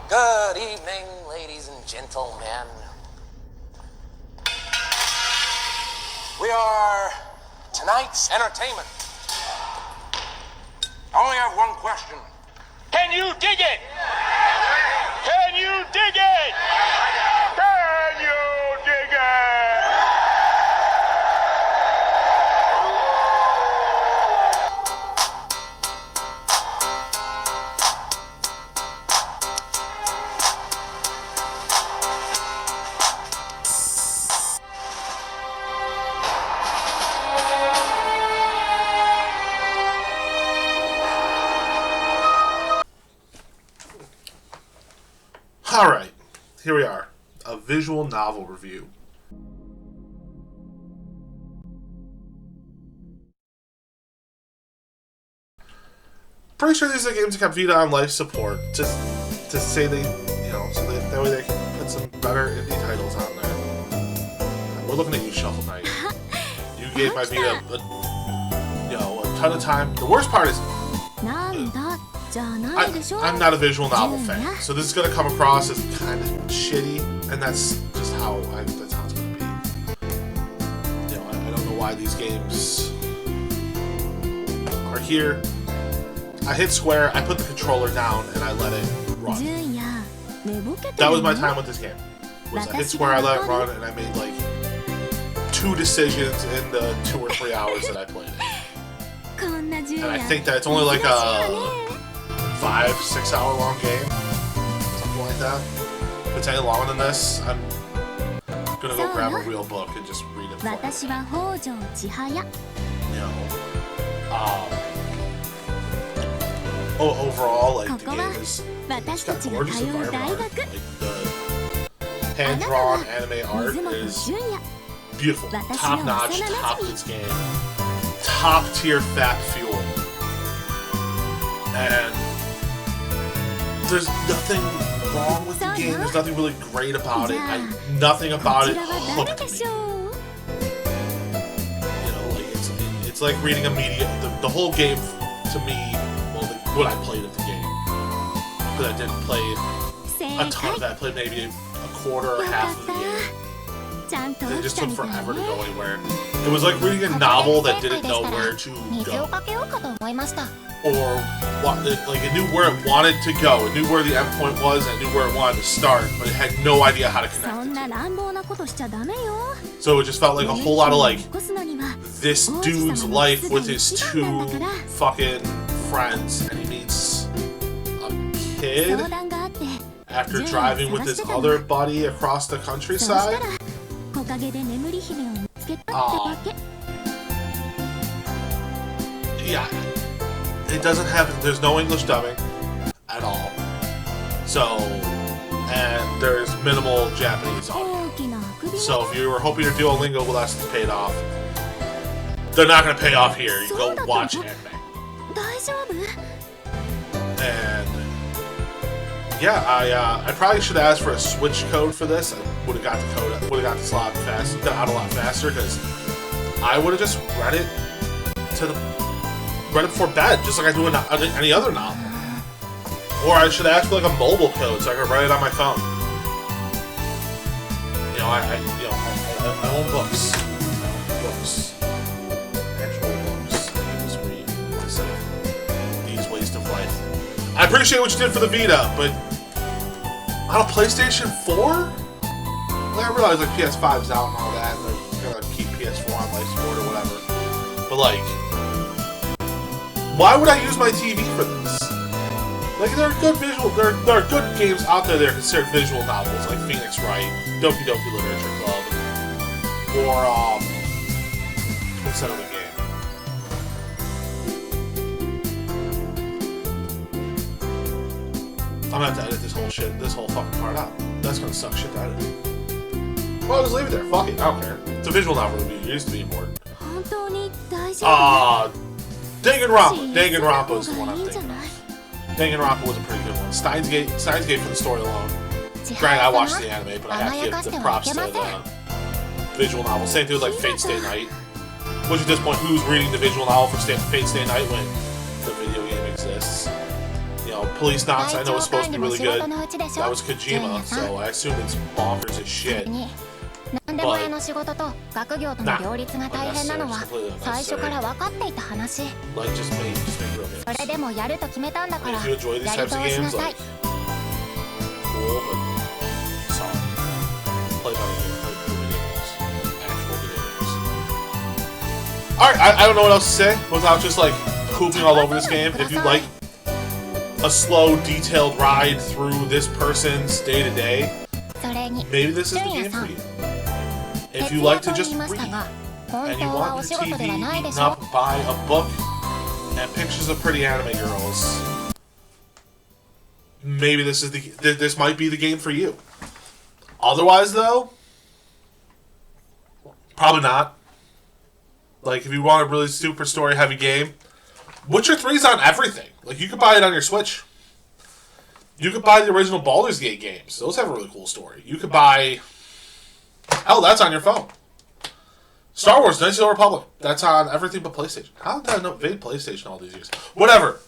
Good evening, ladies and gentlemen. We are tonight's entertainment. I only have one question. Can you dig it? Can you dig it? Can you dig it? Alright, here we are. A visual novel review. Pretty sure these are the games that kept Vita on life support. Just to say they, so that way they can put some better indie titles on there. We're looking at you, Shuffle Knight. You gave my Vita a ton of time. The worst part is I'm not a visual novel fan, so this is going to come across as kind of shitty, and that's just how it's going to be. I don't know why these games are here. I hit square, I put the controller down, and I let it run. That was my time with this game. I hit square, I let it run, and I made like 2 decisions in the 2 or 3 hours that I played it. And I think that it's only like a 5-6 hour long game, something like that. If it's any longer than this, I'm gonna go grab a real book and just read it overall, like, the game is, it's got gorgeous environment art. Like, the hand-drawn anime art is beautiful, top-notch, top-notch game, top-tier fat fuel, and there's nothing wrong with the game. There's nothing really great about it. Nothing about it hooked me. It's like reading a media. The whole game, to me, what I played of the game, because I didn't play a ton of that. I played maybe a quarter or half of the game. It just took forever to go anywhere. It was like reading a novel that didn't know where to go. Or like it knew where it wanted to go. It knew where the endpoint was, and it knew where it wanted to start, but it had no idea how to connect it. So it just felt like a whole lot of like this dude's life with his 2 fucking friends, and he meets a kid after driving with his other buddy across the countryside. Yeah. It doesn't have, there's no English dubbing at all. So, and there's minimal Japanese audio. So if you were hoping your Duolingo lessons paid off, they're not going to pay off here. You go watch anime. And yeah, I probably should have asked for a Switch code for this. I would have got the code, would have got this out a lot faster, because I would have just read it before bed, just like I do in any other novel. Or I should ask for like a mobile code so I can write it on my phone. I own books. Actual books. I just read instead of these waste of life. I appreciate what you did for the Vita, but on a PlayStation 4? Like, I realize like PS5's out and all that, and they're gonna keep PS4 on life support or whatever. But like, why would I use my TV for this? Like, there are good there are good games out there that are considered visual novels, like Phoenix Wright, Doki Doki Literature Club, or what's that other game? I'm gonna have to edit this whole fucking part out. That's gonna suck shit to edit. Well, I'll just leave it there. Fuck it, I don't care. It's a visual novel review. It used to be important. Danganronpa is the one I'm thinking of. Danganronpa was a pretty good one. Steins Gate for the story alone. Granted, I watched the anime, but I have to give the props to the visual novel. Same thing with like Fate Stay Night. Which at this point, who's reading the visual novel for Fate Stay Night when the video game exists? Police Knots I know is supposed to be really good. That was Kojima, so I assume it's bonkers as shit. 何でも屋の仕事と学業との両立が大変なのは最初から分かっていた話。それでもやると決めたんだからやり通しなさい。Alright, I don't know what else to say without just like pooping all over this game. If you like a slow, detailed ride through this person's day to day, maybe this is the game for you. If you like to just read and you want your TV eaten up by a book and pictures of pretty anime girls, maybe this might be the game for you. Otherwise, though, probably not. Like, if you want a really super story-heavy game, Witcher 3's on everything. Like, you could buy it on your Switch. You could buy the original Baldur's Gate games. Those have a really cool story. You could buy... Hell, that's on your phone. Star Wars, Knights of the Republic. That's on everything but PlayStation. How did I not invade PlayStation all these years? Whatever.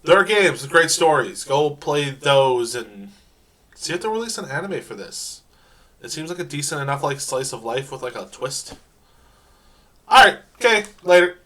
There are games with great stories. Go play those and see if they'll release an anime for this. It seems like a decent enough like slice of life with like a twist. Alright, okay, later.